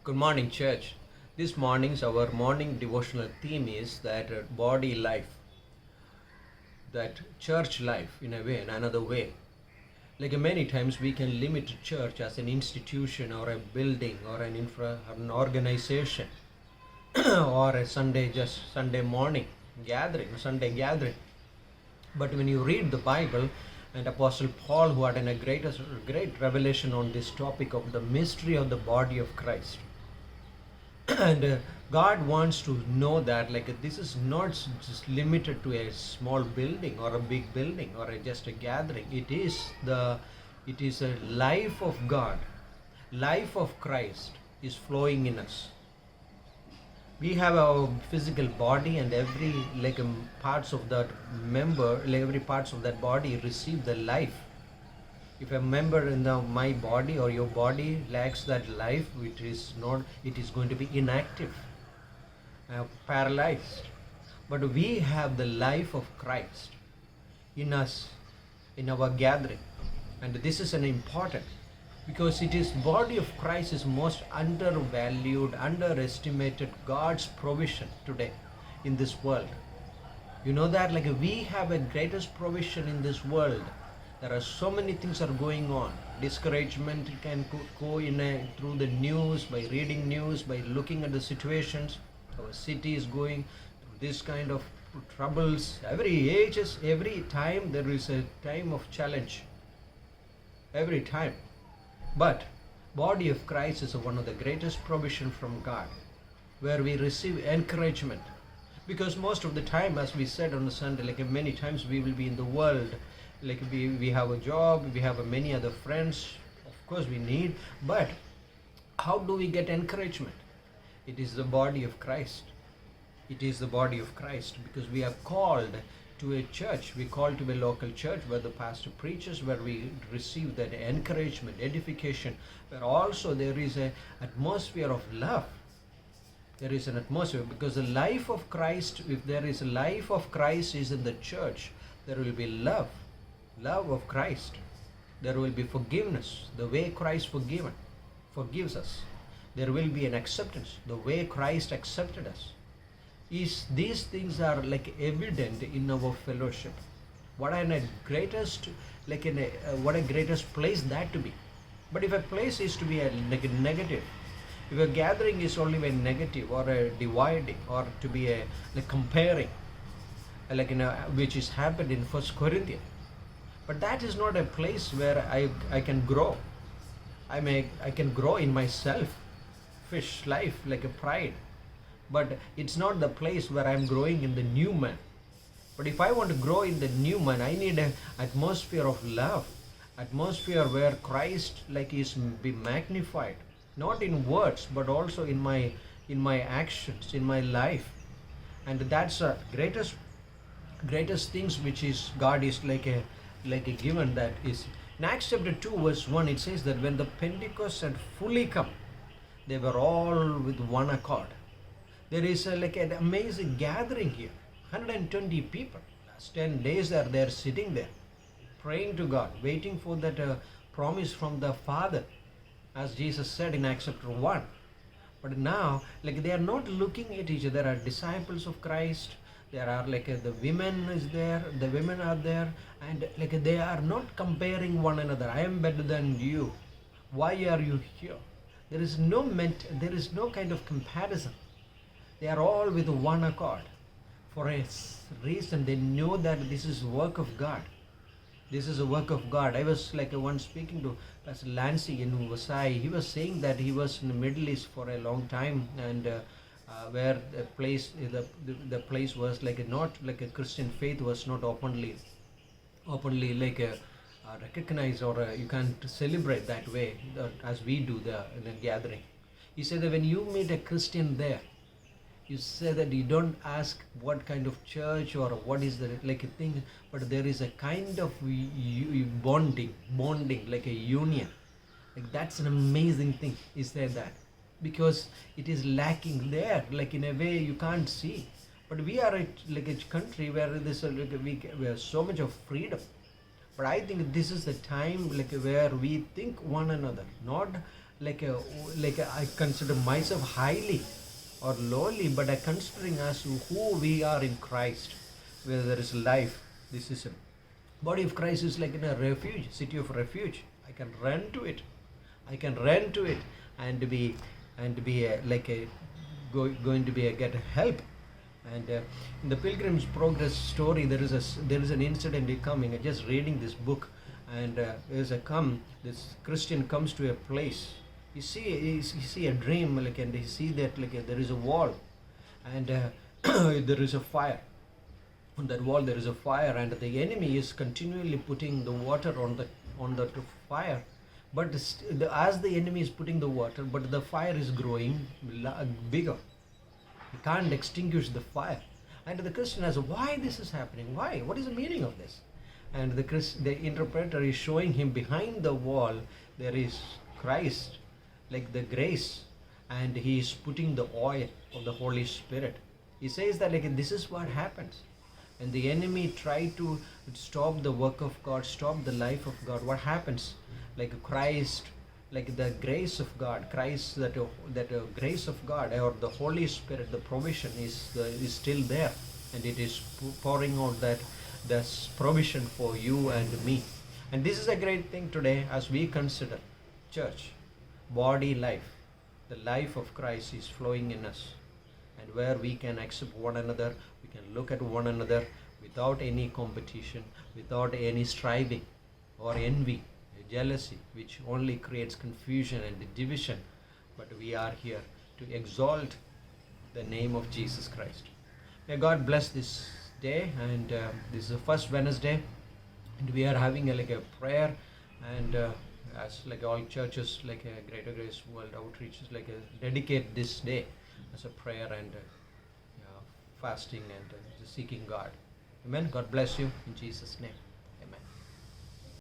Good morning, church. This morning's our morning devotional theme is that body life, that church life in a way, in another way. Like many times we can limit church as an institution or a building or an organization or a Sunday morning gathering, Sunday gathering. But when you read the Bible, and Apostle Paul, who had a great revelation on this topic of the mystery of the body of Christ, and God wants to know that this is not just limited to a small building or a big building or just a gathering. It is a life of God, life of Christ is flowing in us. We have our physical body, and every parts of that member, every parts of that body receive the life. If a member in my body or your body lacks that life, it is going to be inactive, paralyzed. But we have the life of Christ in us, in our gathering, and this is an important, because it is body of Christ is most undervalued, underestimated God's provision today in this world. You know that we have a greatest provision in this world. There are so many things are going on. Discouragement can go through the news, by reading news, by looking at the situations. Our city is going through this kind of troubles. Every time there is a time of challenge. Every time. But body of Christ is one of the greatest provision from God, where we receive encouragement. Because most of the time, as we said on the Sunday, many times we will be in the world, we have a job, we have many other friends, of course we need, but how do we get encouragement? It is the body of Christ. It is the body of Christ, because we are called to a church. We call to a local church where the pastor preaches, where we receive that encouragement, edification, where also there is an atmosphere of love. There is an atmosphere, because the life of Christ, if there is a life of Christ is in the church, there will be love of Christ. There will be forgiveness, the way Christ forgives us. There will be an acceptance, the way Christ accepted us. These things are evident in our fellowship. What a greatest place that to be. But if a place is to be a negative, if a gathering is only a negative or a dividing or to be a comparing, which is happened in First Corinthians, but that is not a place where I can grow. I can grow in myself, fish life like a pride. But it's not the place where I'm growing in the new man. But if I want to grow in the new man, I need an atmosphere of love, atmosphere where Christ is be magnified, not in words but also in my actions, in my life. And that's a greatest things which is God is like a given. That is in Acts chapter 2 verse 1. It says that when the Pentecost had fully come, they were all with one accord. There is an amazing gathering here. 120 people. Last 10 days are there sitting there, praying to God, waiting for that promise from the Father, as Jesus said in Acts chapter 1. But now, they are not looking at each other. There are disciples of Christ. There are the women is there. The women are there, and they are not comparing one another. I am better than you. Why are you here? There is no kind of comparison. They are all with one accord. For a reason, they know that this is work of God. This is a work of God. I was once speaking to Pastor Lancy in Vasai. He was saying that he was in the Middle East for a long time, and where the place was not a Christian faith was not openly recognized, or you can't celebrate that way as we do in a gathering. He said that when you meet a Christian there, you say that you don't ask what kind of church or what is the a thing, but there is a kind of bonding, like a union. That's an amazing thing. He said that because it is lacking there, in a way you can't see. But we are a country where we have so much of freedom. But I think this is the time where we think one another, not like a, I consider myself highly or lowly, but I considering as who we are in Christ, where there is life. This is a body of Christ is like in a refuge, city of refuge. I can run to it. I can run to it and be like a going to be a get help. And in the Pilgrim's Progress story, there is an incident coming. I'm just reading this book, and this Christian comes to a place. You see a dream, like, and you see that like there is a wall, and there is a fire. On that wall there is a fire, and the enemy is continually putting the water on the fire. But as the enemy is putting the water, but the fire is growing bigger. He can't extinguish the fire. And the Christian asks, why this is happening? Why? What is the meaning of this? And the interpreter is showing him behind the wall there is Christ, like the grace, and he is putting the oil of the Holy Spirit. He says that like this is what happens. And the enemy try to stop the work of God, stop the life of God. What happens? Like Christ, like the grace of God, Christ, that grace of God or the Holy Spirit, the provision is still there, and it is pouring out that this provision for you and me. And this is a great thing today as we consider church, body life. The life of Christ is flowing in us, and where we can accept one another, we can look at one another without any competition, without any striving or envy, jealousy, which only creates confusion and division. But we are here to exalt the name of Jesus Christ. May God bless this day, and this is the first Wednesday, and we are having like a prayer, and as like all churches, like a Greater Grace World Outreach is like dedicate this day as a prayer and fasting and seeking God. Amen. God bless you in Jesus' name.